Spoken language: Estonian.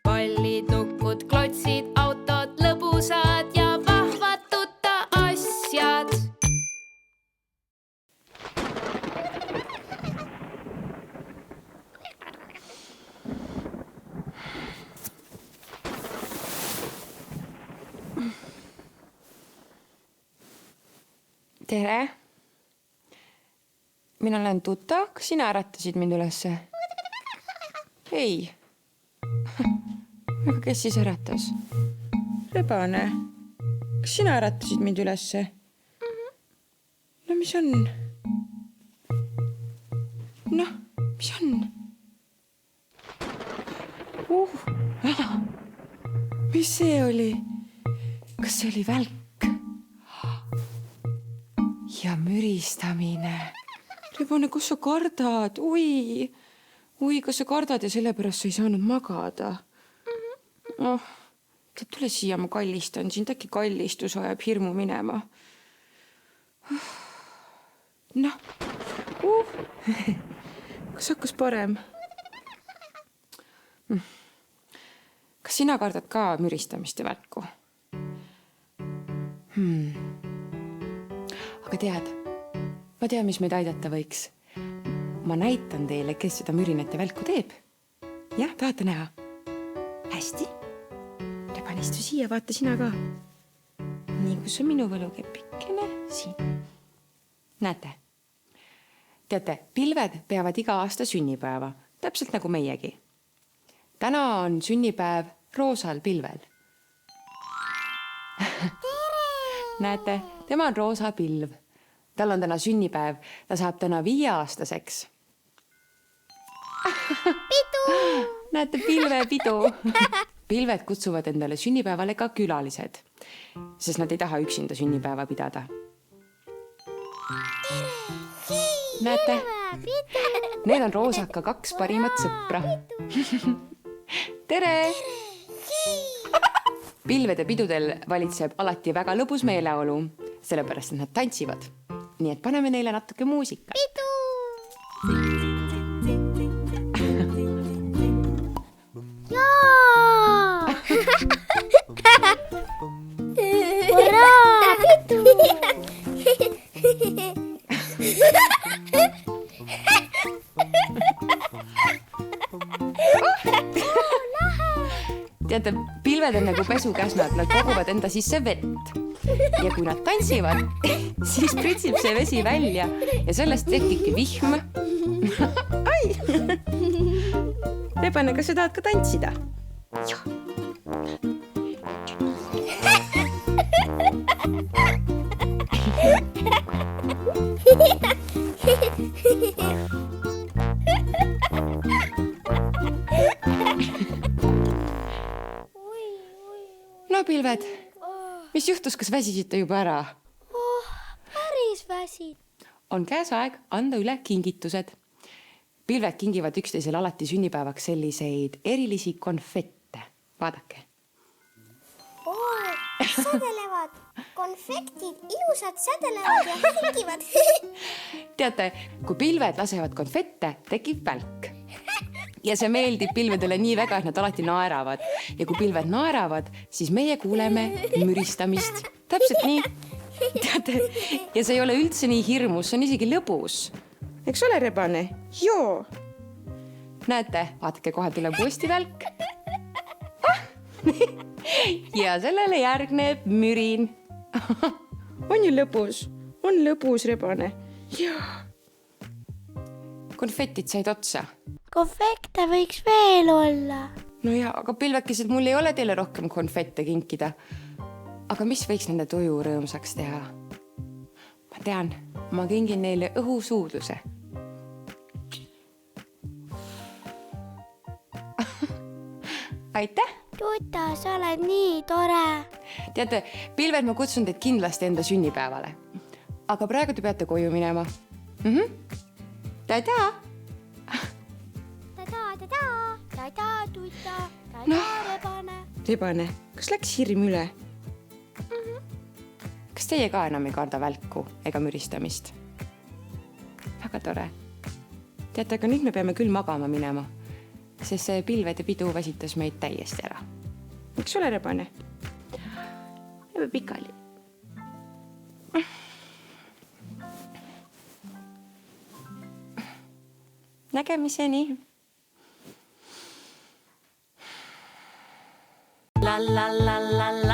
Pallid, nukud, klotsid, autod, lõbusad ja vahvad tutta asjad. Tere! Mina olen Tuta. Kas sina äratasid mind ülesse? Ei. Aga kes siis äratas? Rebane. Kas sina äratasid mind ülesse? No mis on? Noh, mis on? Mis see oli? Kas see oli välk? Ja müristamine. Rebane, kus sa kardad? Ui, kas sa kardad ja sellepärast sa ei saanud magada? Tule siia, ma kallistan sind. Äkki kallistus ajab hirmu minema. Noh. Kas hakkas parem? Kas sina kardad ka müristamist ja välku? Aga tead, ma tean, mis meid aidata võiks. Ma näitan teile, kes seda mürinat ja välku teeb. Jah, tahate näha? Hästi. Rebane, istu siia, vaata sina ka. Nii, kus on minu võlukepikene? Siin. Näete? Teate, pilved peavad iga aasta sünnipäeva, täpselt nagu meiegi. Täna on sünnipäev roosal pilvel. Näete, tema on roosa pilv. Tal on täna sünnipäev. Ta saab täna 5-aastaseks. Pidu! Näete, pilvepidu. Pilved kutsuvad endale sünnipäevale ka külalised, sest nad ei taha üksinda sünnipäeva pidada. Näete, need on roosaka 2 parimat sõpra. Tere! Pilvede pidudel valitseb alati väga lõbus meeleolu, sellepärast, et nad tantsivad. Nii et paneme neile natuke muusika. Pidu! Jaa! Hurraa! Pidu! Teate, pilved on nagu pesukäsnad, nad koguvad enda sisse vett. Ja kui nad tantsivad, siis pritsib see vesi välja ja sellest tekibki vihm. Ai! Rebane, kas sa tahad ka tantsida? Jah. No pilved, mis juhtus, kas väsisite juba ära? Päris väsid. On käes aeg anda üle kingitused. Pilved kingivad üksteisele alati sünnipäevaks selliseid erilisi konfette. Vaadake. Sädelevad konfektid, ilusad sädelevad ja hingivad. Teate, kui pilved lasevad konfette, tekib välk. Ja see meeldib pilvedele nii väga, et nad alati naeravad. Ja kui pilved naeravad, siis meie kuuleme müristamist. Täpselt nii. Teate, ja see ei ole üldse nii hirmus, see on isegi lõbus. Eks ole, Rebane? Joo. Näete, vaadake, kohe tuleb uuesti välk. Ja sellele järgneb mürin. On ju lõbus? On lõbus, Rebane? Jaa. Konfetid said otsa. Konfekte võiks veel olla. No ja, aga pilvekesed, mul ei ole teile rohkem konfette kinkida. Aga mis võiks nende tuju rõõmsaks teha? Ma tean, ma kingin neile õhusuudluse. Aitäh! Tuta, sa oled nii tore. Teate, pilved, ma kutsun teid kindlasti enda sünnipäevale. Aga praegu te peate koju minema. Tada! Tada, Tuta, tada, Rebane. Rebane, kas läks hirm üle? Kas teie ka enam ei karda välku ega müristamist? Väga tore. teate, aga nüüd me peame küll magama minema, sest see pilvede pidu väsitas meid täiesti ära. Miks sulle, Rebane? Jääme pikali. Nägemiseni. La la la la la.